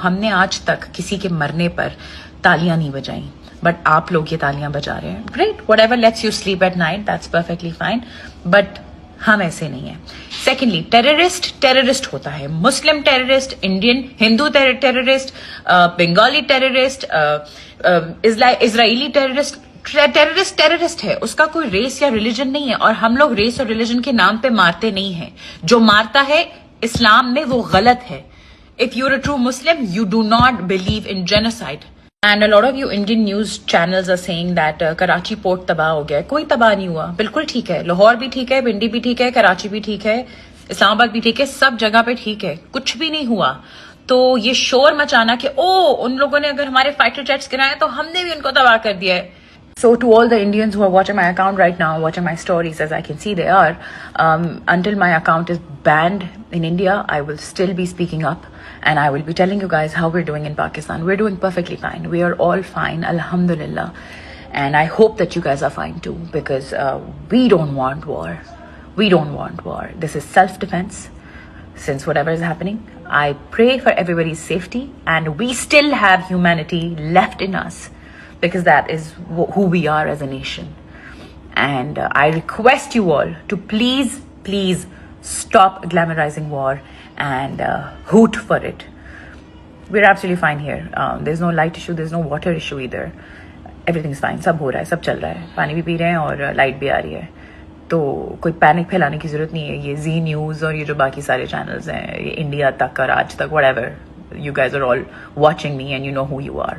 हमने आज तक किसी के मरने पर तालियां नहीं बजाई, बट आप लोग ये तालियां बजा रहे हैं. Great, whatever lets you sleep at night, that's perfectly fine, but हम ऐसे नहीं है. सेकेंडली, टेररिस्ट होता है. Muslim terrorist, Indian Hindu terrorist, Bengali terrorist, Israeli terrorist. Terrorist है, उसका कोई रेस या रिलीजन नहीं है. और हम लोग रेस और रिलीजन के नाम पे मारते नहीं है. जो मारता है इस्लाम में वो गलत है. If you're a true Muslim, you do not believe in genocide. And a lot of you Indian news channels are saying that Karachi port तबाह हो गया है. कोई तबाह नहीं हुआ, बिल्कुल ठीक है. लाहौर भी ठीक है, पिंडी भी ठीक है, कराची भी ठीक है, इस्लामाबाद भी ठीक है, सब जगह पे ठीक है, कुछ भी नहीं हुआ. तो ये शोर मचाना कि उन लोगों ने अगर हमारे फाइटर जेट्स गिराए तो हमने भी उनको तबाह कर दिया है. So to all the Indians who are watching my account right now, watching my stories, as I can see they are, until my account is banned in India, I will still be speaking up and I will be telling you guys how we're doing in Pakistan. We're doing perfectly fine. We are all fine, alhamdulillah. And I hope that you guys are fine too, because we don't want war. We don't want war. This is self-defense. Since whatever is happening, I pray for everybody's safety, and we still have humanity left in us, because that is who we are as a nation. And I request you all to please stop glamorizing war and hoot for it. We're absolutely fine here. There's no light issue, there's no water issue either. Everything's fine. सब हो रहा है, सब चल रहा है, पानी भी पी रहे हैं और लाइट भी आ रही है. तो कोई पैनिक फैलाने की जरूरत नहीं है. ये जी न्यूज़ और ये जो बाकी सारे चैनल्स हैं, ये इंडिया तक और आज तक, whatever, you guys are all watching me and you know who you are.